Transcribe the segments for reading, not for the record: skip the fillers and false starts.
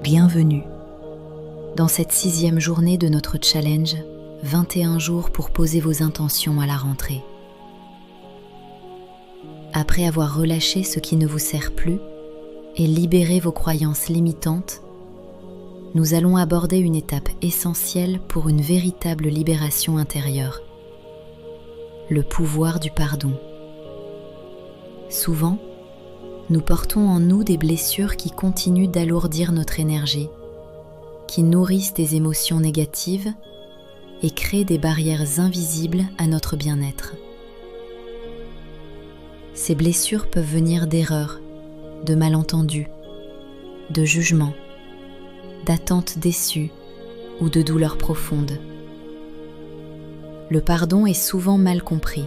Bienvenue dans cette 6e journée de notre challenge 21 jours pour poser vos intentions à la rentrée. Après avoir relâché ce qui ne vous sert plus et libéré vos croyances limitantes, nous allons aborder une étape essentielle pour une véritable libération intérieure, le pouvoir du pardon. Souvent, nous portons en nous des blessures qui continuent d'alourdir notre énergie, qui nourrissent des émotions négatives et créent des barrières invisibles à notre bien-être. Ces blessures peuvent venir d'erreurs, de malentendus, de jugements, d'attentes déçues ou de douleurs profondes. Le pardon est souvent mal compris.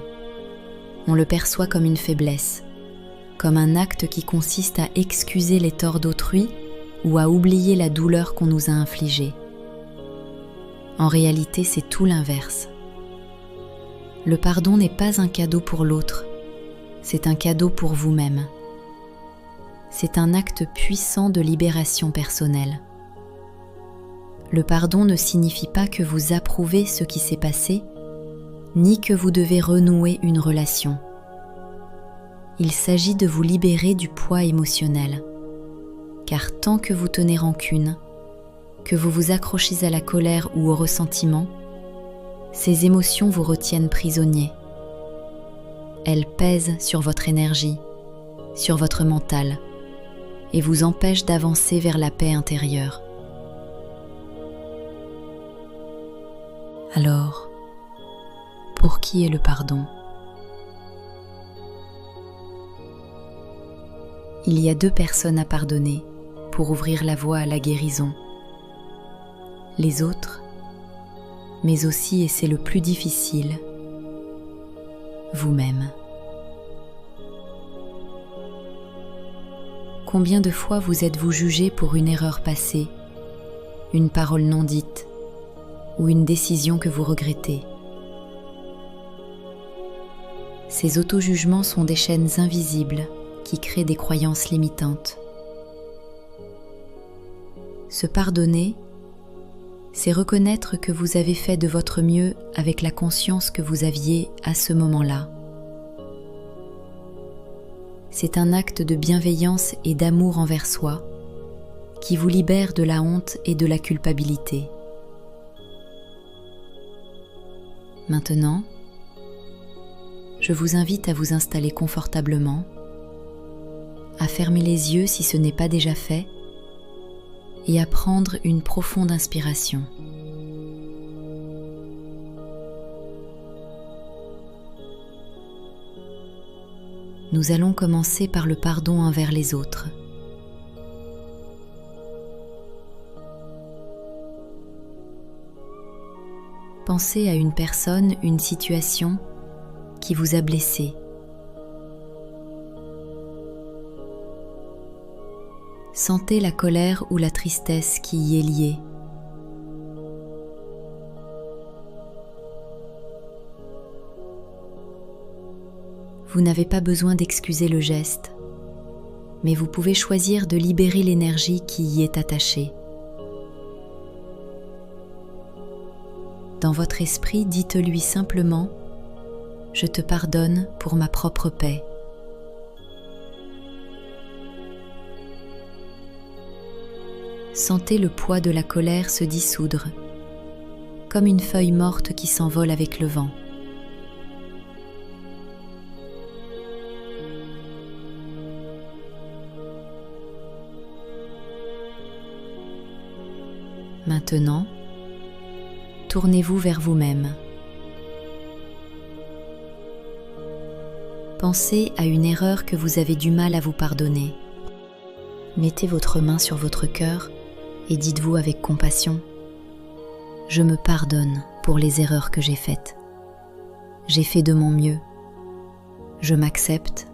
On le perçoit comme une faiblesse, comme un acte qui consiste à excuser les torts d'autrui ou à oublier la douleur qu'on nous a infligée. En réalité, c'est tout l'inverse. Le pardon n'est pas un cadeau pour l'autre, c'est un cadeau pour vous-même. C'est un acte puissant de libération personnelle. Le pardon ne signifie pas que vous approuvez ce qui s'est passé, ni que vous devez renouer une relation. Il s'agit de vous libérer du poids émotionnel, car tant que vous tenez rancune, que vous vous accrochez à la colère ou au ressentiment, ces émotions vous retiennent prisonnier. Elles pèsent sur votre énergie, sur votre mental, et vous empêchent d'avancer vers la paix intérieure. Alors, pour qui est le pardon ? Il y a 2 personnes à pardonner pour ouvrir la voie à la guérison. Les autres, mais aussi, et c'est le plus difficile, vous-même. Combien de fois vous êtes-vous jugé pour une erreur passée, une parole non dite ou une décision que vous regrettez ? Ces auto-jugements sont des chaînes invisibles qui créent des croyances limitantes. Se pardonner, c'est reconnaître que vous avez fait de votre mieux avec la conscience que vous aviez à ce moment-là. C'est un acte de bienveillance et d'amour envers soi qui vous libère de la honte et de la culpabilité. Maintenant, je vous invite à vous installer confortablement, à fermer les yeux si ce n'est pas déjà fait, et à prendre une profonde inspiration. Nous allons commencer par le pardon envers les autres. Pensez à une personne, une situation qui vous a blessé. Sentez la colère ou la tristesse qui y est liée. Vous n'avez pas besoin d'excuser le geste, mais vous pouvez choisir de libérer l'énergie qui y est attachée. Dans votre esprit, dites-lui simplement « Je te pardonne pour ma propre paix ». Sentez le poids de la colère se dissoudre, comme une feuille morte qui s'envole avec le vent. Maintenant, tournez-vous vers vous-même. Pensez à une erreur que vous avez du mal à vous pardonner. Mettez votre main sur votre cœur et dites-vous avec compassion « Je me pardonne pour les erreurs que j'ai faites. J'ai fait de mon mieux. Je m'accepte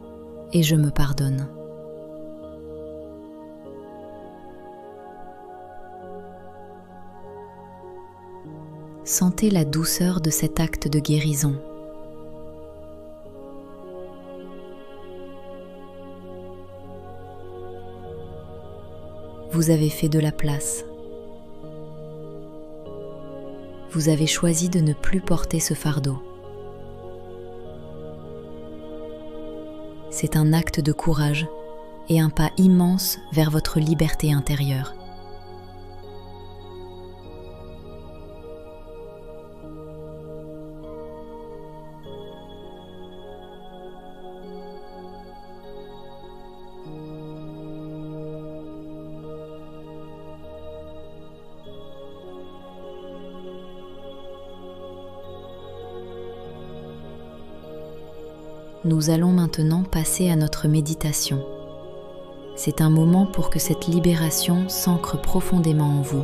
et je me pardonne. » Sentez la douceur de cet acte de guérison. Vous avez fait de la place. Vous avez choisi de ne plus porter ce fardeau. C'est un acte de courage et un pas immense vers votre liberté intérieure. Nous allons maintenant passer à notre méditation. C'est un moment pour que cette libération s'ancre profondément en vous.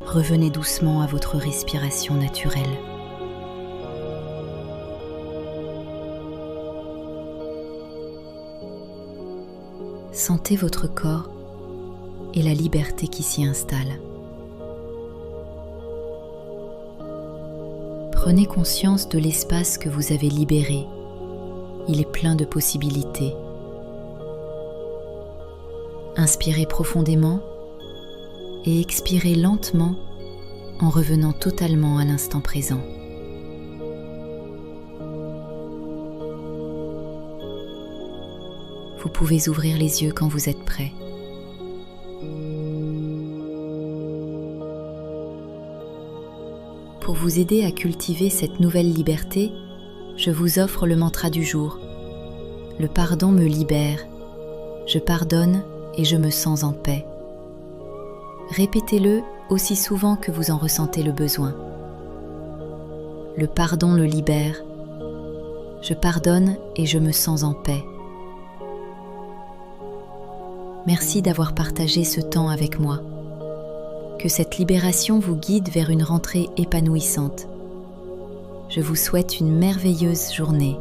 revenez doucement à votre respiration naturelle. Sentez votre corps et la liberté qui s'y installe. Prenez conscience de l'espace que vous avez libéré. Il est plein de possibilités. Inspirez profondément et expirez lentement en revenant totalement à l'instant présent. Vous pouvez ouvrir les yeux quand vous êtes prêt. Pour vous aider à cultiver cette nouvelle liberté, je vous offre le mantra du jour. Le pardon me libère. Je pardonne et je me sens en paix. Répétez-le aussi souvent que vous en ressentez le besoin. Le pardon le libère. Je pardonne et je me sens en paix. Merci d'avoir partagé ce temps avec moi. Que cette libération vous guide vers une rentrée épanouissante. Je vous souhaite une merveilleuse journée.